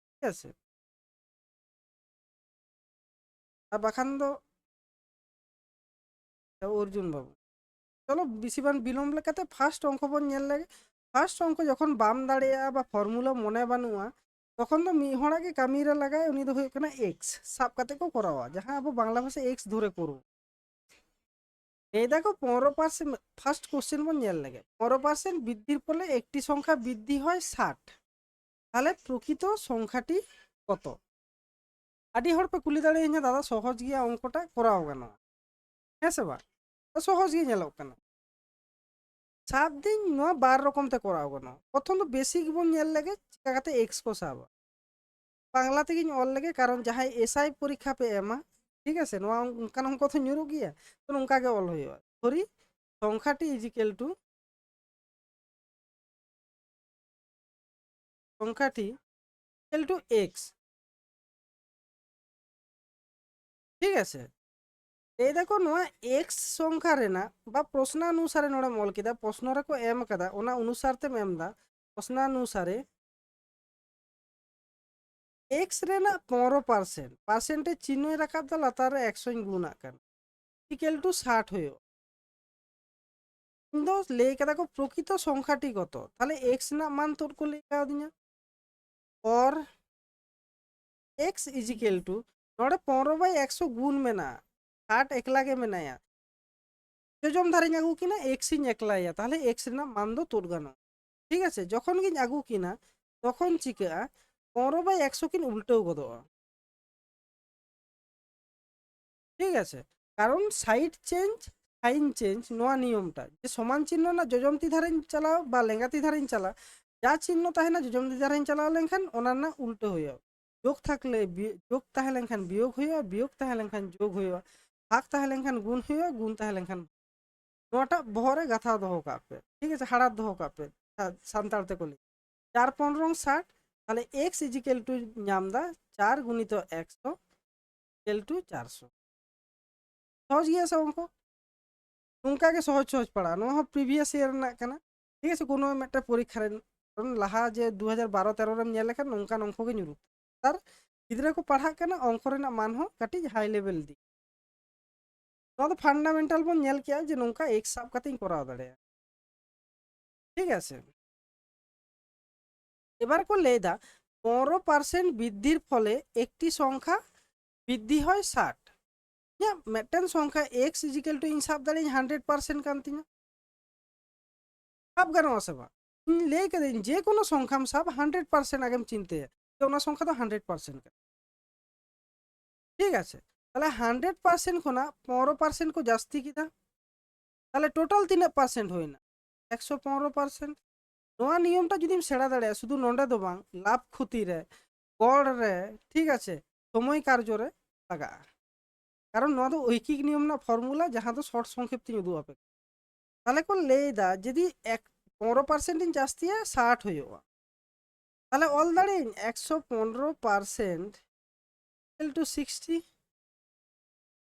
ঠিক আছে? আর বাখান দো অর্জুন বাবু, চলো বেশি বান বিলম্ব লেকাতে ফার্স্ট অঙ্ক বন ñᱮᱞ লেগে। ফার্স্ট অঙ্ক যখন বাম দাঁড়িয়ে বা ফর্মুলা মনে বানুয়া তখন তো মি হড়াᱜ গে কামি রে লাগায়, উনি দো হুᱭᱩᱜ ᱠᱟᱱᱟ এক্স সাব কাতে কো করাওয়া, যাহা আবো বাংলা ভাষা এক্স ধরে করব। এই দেখো 15% ফার্স্ট কোশ্চেন বন ñেল লেগে, 15% বৃদ্ধির ফলে একটি সংখ্যা বৃদ্ধি হয় 60, তাহলে প্রকৃত সংখ্যাটি কত? আডি হড় পে কুলি দাঁড়িয়ে দাদা সহজ গিয়া অঙ্কটা করাও কেন, হ্যাঁ সে বা সহজ গিয়ে ñᱮᱞᱚᱜ ᱠᱟᱱᱟ। সাব দিন নোয়া 12 রকম তে করাও কেন, প্রথম তো বেসিক বন ñেল লেগে চিকা কাতে এক্স কো সাবা, বাংলা তেগিñ অল লেগে কারণ যাহাই এসআই পরীক্ষা পে এমা, ঠিক আছে? নোয়া অঙ্কান অঙ্ক তো ñᱩᱨᱩᱜ গিয়া, তো নঙ্কা গে অল হুᱭᱩᱜᱼᱟ, ধরি সংখ্যাটি ইজিক্যাল টু সংখ্যাটি ইকুয়াল টু এক্স, ঠিক আছে? এই দেখো নোয়া এক্স সংখ্যা রেনা বা প্রশ্নানুসারে নোড়ে মল কিদা, প্রশ্ন রে কো এম কাদা ওনা অনুসার তে এম দা, প্রশ্নানুসারে এক্স রেনা 15% পার্সেন্টে চিহ্ন রাখাব দা লাতার রে 100 গুণা কান ইকুয়াল টু 60 হইও। কিন্তু লেই কাদা কো প্রকৃত সংখ্যাটি কত, তাহলে এক্স না মান তোর কো লেই কাও দিña और एक्स इज इक्वल टू नोड़े 15/100 गुण में ना 60 एकला के में नया जोजम धारे आगू किना एक्स इन एकलाया, ताहले एक्स ना मान दो तोड़ गानो, ठीक আছে? যখন কিন আগু কিনা তখন চিকা 15/100 কিন উল্টেও গদোয়া, ঠিক আছে? কারণ সাইড চেঞ্জ সাইন চেঞ্জ নোয়া নিয়মটা যে সমান চিহ্ন না যোজমতি ধারেন চালাও বা লেঙ্গাতি ধারেন চালা, যা চিহ্ন তাহে না যোজমতি ধারেন চালাও লেনখান ওনার না উল্টো হইয়া, যোগ থাকলে যোগ তাহে লেনখান বিয়োগ হইয়া, বিয়োগ তাহে লেনখান যোগ হইয়া, ভাগ তাহে লেনখান গুণ হইয়া, গুণ তাহে লেনখান নোয়াটা বহরে গাথা দহ কাপে, ঠিক আছে? হাড়ার দহ কাপে সান্তাড়তে কলি 4 15 60, তাহলে এক্স ইজিক্যাল টু ñাম দা 4 গুণিত 100 ইকুয়াল টু 400। সহজ গিয়া সে অঙ্ক, ᱱᱚᱝᱠᱟ ᱜᱮ ᱥᱚᱦᱚᱡ ᱥᱚᱦᱚᱡ ᱯᱟᱲᱟᱜᱼᱟ, ᱱᱚᱣᱟ ᱦᱚᱸ ᱯᱨᱤভিᱭᱟᱥ ᱤᱭᱟᱨ ᱨᱮᱱᱟᱜ ᱠᱟᱱᱟ, ঠিক আছে? কোনো একটা পরীক্ষা রে কারণ লাহা যে 2012-13 ᱨᱮᱢ ᱧᱮᱞ ᱞᱮᱠᱷᱟᱱ ᱱᱚᱝᱠᱟᱱ অঙ্ক ᱜᱮ ᱧᱩᱨᱩᱜ ᱟᱨ ᱜᱤᱫᱽᱨᱟᱹ ᱠᱚ ᱯᱟᱲᱦᱟᱜ ᱠᱟᱱᱟ অঙ্ক ᱨᱮᱱᱟᱜ মান ᱦᱚᱸ ᱠᱟᱹᱴᱤᱡ হাই লেভেᱞ ᱫᱤ, ᱱᱚᱣᱟ ᱫᱚ ফান্ডামেন্টাল বন ᱧᱮᱞ ᱠᱮᱜᱼᱟ যে নঙ্কা এক্স সাব কাতেই করাও দাঁড়ায়, ঠিক আছে? এবার কো লেদা 15% বৃদ্ধির ফলে একটি সংখ্যা বৃদ্ধি হয় 60, ᱤᱧᱟᱹᱜ ᱢᱤᱫᱴᱮᱱ সংখ্যা এক্স ইজিক্যাল টু ᱤᱧ ᱥᱟᱵ ᱫᱟᱲᱮᱭᱟᱹᱧ 100% ᱠᱟᱱ ᱛᱤᱧᱟ, সাব গানো আছে বা লেই কাদিন যে কোনো সংখ্যাম সাব 100% আগেম চিনতে যে ওনা সংখ্যা তো 100% ঠিক আছে? তাহলে 100% খোনা 15% কো জাস্তি কিনা, তাহলে টোটাল 3% হই না, 115%। ᱱᱚᱣᱟ ᱱᱤᱭᱚᱢটা ᱡᱩᱫᱤᱢ ᱥᱮᱬᱟ ᱫᱟᱲᱮᱭᱟᱜᱼᱟ ᱥᱩᱫᱷᱩ ᱱᱚᱰᱮ ᱫᱚ ᱵᱟᱝ, ᱞᱟᱵᱷ ᱠᱷᱩᱛᱤ ᱨᱮ, গড় ᱨᱮ, ᱴᱷᱤক আছে, সময় কার্য রে লাগাᱜᱼᱟ। কারণ ᱱᱚᱣᱟ ᱫᱚ ঐকিক নিয়ম ᱨᱮᱱᱟᱜ ফর্মুলা ᱡᱟᱦᱟᱸ ᱫᱚ শর্ট সংক্ষেপ ᱛᱤᱧ ᱩᱫᱩᱜ ᱟᱯᱮ। তাহলে ᱠᱚ ᱞᱟᱹᱭᱫᱟ ᱡᱩᱫᱤ 15% ᱤᱧ ᱡᱟᱹᱥᱛᱤᱭᱟ 60 ᱦᱩᱭᱩᱜᱼᱟ। তাহলে অল দাঁড়িয়ে 115% * 60।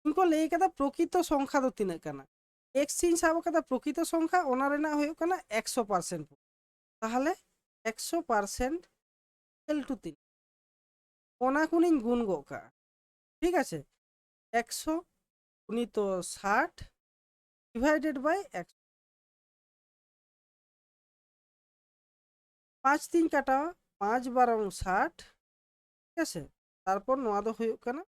ᱤᱧ ᱠᱚ ᱞᱟᱹᱭ ᱠᱟᱫᱟ ᱯᱨᱚᱠৃত সংখ্যা ᱫᱚ ᱛᱤᱱᱟᱹᱜ ᱠᱟᱱᱟ। x ᱤᱧ ᱥᱟᱵ ᱠᱟᱫᱟ ᱯᱨᱚᱠৃত সংখ্যা, ᱚᱱᱟ ᱨᱮᱱᱟᱜ হুᱭᱩᱜ ᱠᱟᱱᱟ 100%। তাহলে 100% * 3। কোনা কুনিᱧ গুণ গো কা, ঠিক আছে। 100 গুণিত 60 ডিভাইডেড বাই 100। 5 3 কাটা 5 12 60, ঠিক আছে। তারপর নোয়া দো হুয়ুগ কানা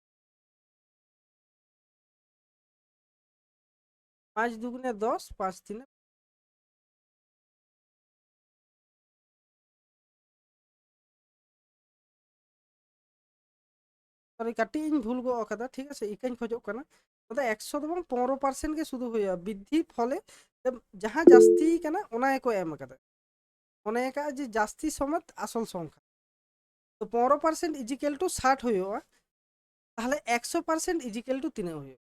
5 দুগুণে 10, 5 3 সরি কাটি ইñ ভুল গো কাদা, ঠিক আছে। ইকাñ খোঁজো কানা দাদা 100 ᱫᱚ ᱵᱟᱝ 15% ᱜᱮ শুধু ᱦᱩᱭᱩᱜᱼᱟ বৃদ্ধি ফলে ᱡᱟᱦᱟᱸ ᱡᱟᱹᱥᱛᱤ ᱠᱟᱱᱟ ᱚᱱᱟ ᱜᱮᱠᱚ ᱮᱢ ᱠᱟᱫᱟ। মনে কা যে জাস্তি সমেত আসল সংখ্যা, তো 15% ইজিক্যাল টু 60 ᱦᱩᱭᱩᱜᱼᱟ। তাহলে 100% ইজিক্যাল টু তিনাᱹᱜ ᱦᱩᱭᱩᱜᱼᱟ।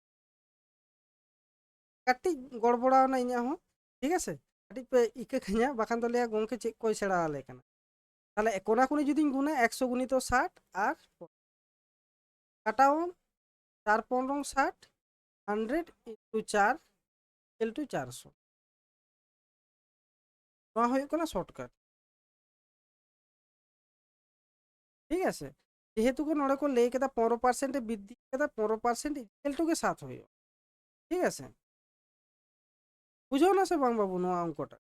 ᱠᱟᱹᱴᱤᱡ ᱜᱚᱲᱵᱚᱲᱟᱣᱱᱟ ᱤᱧᱟᱹᱜ ᱦᱚᱸ, ᱴᱷᱤᱠ আছে। ᱠᱟᱹᱴᱤᱡ ᱯᱮ ᱤᱠᱟᱹ ᱠᱟᱹᱧᱟ, ᱵᱟᱠᱷᱟᱱ ᱫᱚ ᱞᱟᱹᱭᱟ ᱜᱚᱝᱠᱮ ᱪᱮᱫ ᱠᱚᱭ ᱥᱮᱬᱟ ᱟᱞᱮ ᱠᱟᱱᱟ। তাহলে কোনাকুনি যদিᱧ গুণা 100 গুণিত 60 আর কাটাও 4 15 60, 100 * 4 = 400। ᱱᱚᱣᱟ ᱦᱩᱭᱩᱜ ᱠᱟᱱᱟ শর্টকাট, ঠিক আছে। যেহেতু কো নড়ে কো ᱞᱟᱹᱭ ᱠᱮᱫᱟ 15% এ বৃদ্ধি ᱠᱮᱫᱟ 15% ইকুয়াল টু কে 7 ᱦᱩᱭᱩᱜᱼᱟ, ঠিক আছে। বুঝো না সে বাং বাবু নোয়া অঙ্কটা,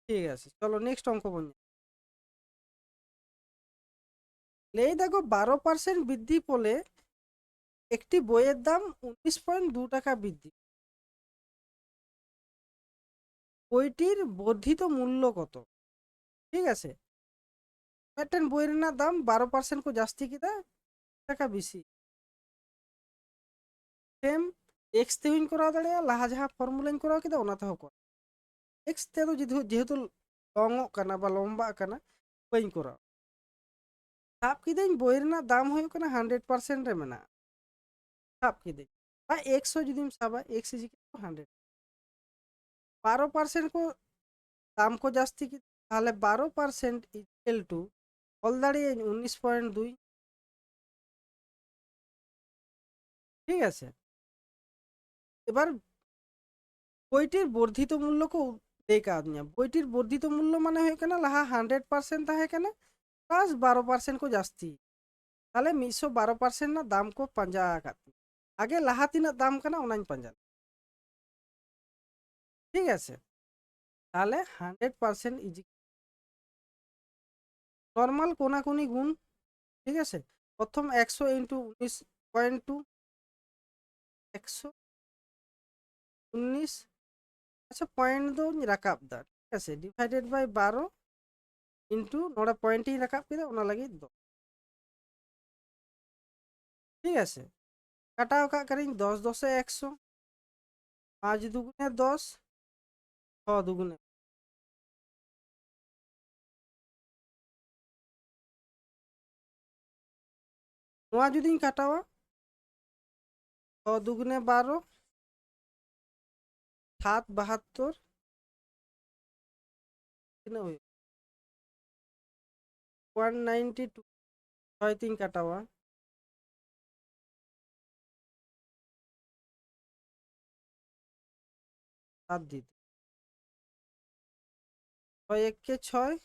ঠিক আছে। চলো নেক্সট অঙ্ক বন। লেই দেখো 12% বৃদ্ধি ফলে একটি বইয়ের দাম 19.2 টাকা বৃদ্ধি, বইটির বর্ধিত মূল্য কত, ঠিক আছে। একটা বই ᱨᱮᱱᱟᱜ দাম 12% ᱠᱚ ᱡᱟᱹᱥᱛᱤ ᱠᱮᱫᱟ টাকা বেশি। সেম এক্স তেহᱩᱧ করাও দাᱲᱮᱭᱟᱜᱼᱟ, লাহা ᱡᱟᱦᱟᱸ ফর্মুলাᱧ করাও কেদা ওনা তেᱦᱚᱸ করা। এক্স তেদᱚ যেহেতু লংᱚᱜ ᱠᱟᱱᱟ ᱵᱟ লম্বাᱜ ᱠᱟᱱᱟ ᱵᱟᱹᱧ ᱠᱚᱨᱟᱣ। ᱥᱟᱵ ᱠᱤᱫᱟᱹᱧ ᱵᱳᱭ ᱨᱮᱱᱟᱜ দাম ᱦᱩᱭᱩᱜ ᱠᱟᱱᱟ 100% ᱨᱮ ᱢᱮᱱᱟᱜᱼᱟ, ᱥᱟᱵ ᱠᱤᱫᱟᱹᱧ ᱵᱟ এক্স ᱦᱚᱸ ᱡᱩᱫᱤᱢ ᱥᱟᱵᱟ এক্স = 100। 12% ᱠᱚ দাম কো জাস্তি কি, তাহলে 12% ইকুয়াল টু অল দাঁড়িয়ে 19.2, ঠিক আছে। এবার বইটির বর্ধিত মূল্য কো দেখা দিয়া, বইটির বর্ধিত মূল্য মানে হয়ে কানা লাহা 100% তাহে কানা প্লাস 12% কো জাস্তি। তাহলে 112% না দাম কো পাঞ্জা আকাত, আগে লাহা তিনাᱹᱜ দাম কানা ওনাᱧ পাঞ্জা, ঠিক আছে। তাহলে 100% ইজি নর্মাল কোনাকুনি গুণ, ঠিক আছে। প্রথম 100 ইন্টু 19.2, 119, আচ্ছা পয়েন্ট দোᱧ রাকাব দা, ঠিক আছে। ডিভাইডেড বাই 12 ইন্টু নোড়া পয়েন্টই রাকাব কেদা ওনা লাগি 10, ঠিক আছে। কাটাও কাগ কারিং 10 10 এ 100, 5 দুগুণে 10, 6 দুগুণে, নোয়া যদিᱧ কাটাওয়া 6 দুগুণে 12, 7 72, তিনাᱹᱜ ᱦᱩᱭᱩᱜ 192। 6 3 কাটাওয়া 7 দিতে 6 1 কে 6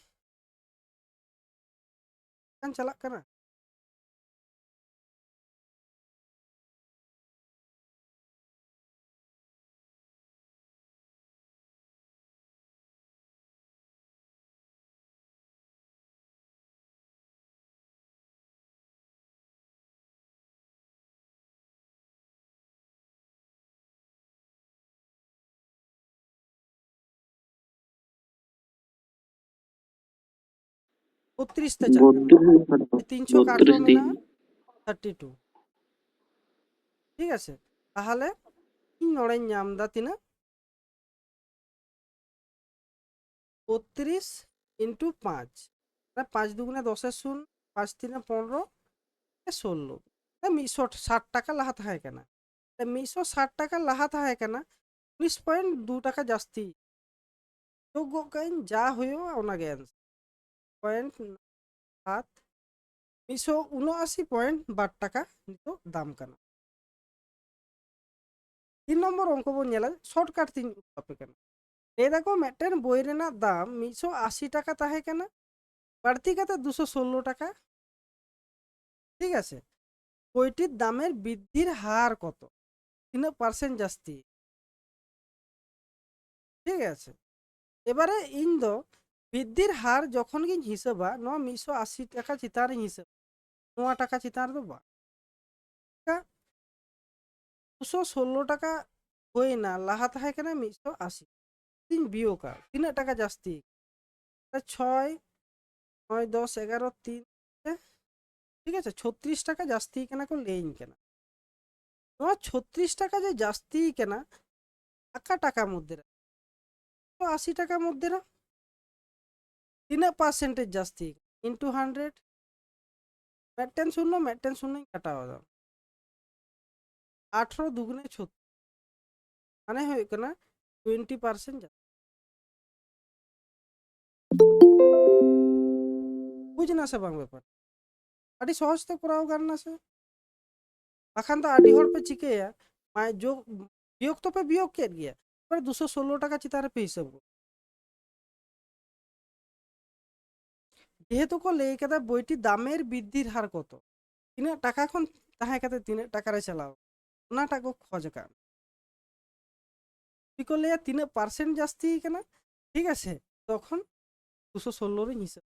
kan চালাক কানা।32 তে চাক কানা, 300 কাটলো মেনা 32, ঠিক আছে। তাহলে ᱤᱧ ᱱᱚᱰᱮᱧ ᱧᱟᱢ ᱮᱫᱟ ᱛᱤᱱᱟᱹᱜ 32 ইন্টু 5, 5 দুগুণে 10 শূন্য, 5 তিনে 15 16, 160 টাকা লাহা তাহে কানা 160 টাকা লাহা তাহে কানা 19.2 টাকা জাস্তি যোগ কাइन যা ᱦᱩᱭᱩᱜᱼᱟ ᱚᱱᱟᱜᱮ পয়েন্ট 7 179.2 টাকা নিতোᱜ দাম কানা। 3 নম্বর অঙ্ক বন ñela শর্টকাট 3 আপে কানা এই দেখো মেটেন বই রেনা দাম 180 টাকা তাহে কানা বাড়তি কাতে 216 টাকা। ঠিক আছে, বইটির দামের বৃদ্ধির হার কত, তিনা পার্সেন্ট জাস্তি। ঠিক আছে, এবারে ইন দো বৃদ্ধির হার যখন গিন হিসাবা নো 180 টাকা চিতার হিসাব নোয়া টাকা চিতার দো বা 216 টাকা হই না লাহা তাহে কানা 180 তিন বিয়োকা তিনা টাকা জাস্তি 6 9 10 11 3, ঠিক আছে 36 টাকা জাস্তি কেনা কো লেইন কেনা নোয়া 36 টাকা যে জাস্তি কেনা আকা টাকা মধ্যে 80 টাকার মধ্যে না তিনা পার্সেন্টেজ জাস্তি ইন্টু 100 মেটেন শূন্য কাটা হওয়া 18 দুগুণে 36 মানে হয়ে কেনা 20% বুঝনা সে বাং ব্যাপার আদি সহজ তো করাও গান না সে আখান তো আদি হর পে চিকেয়া মাই যোগ বিয়োগ তো পে বিয়োগ কেট গিয়া पर 216 টাকা চিতারে পে হিসাব যেহেতু কো লেই কাদা বইটি দামের বৃদ্ধির হার কত তিনা টাকা খন তাহে কাতে তিনা টাকারে চালাও না টাকা খোঁজ কান তুই কো লেয়া তিনা পার্সেন্ট জাস্তি কেনা ঠিক আছে তখন 216 রে হিসাব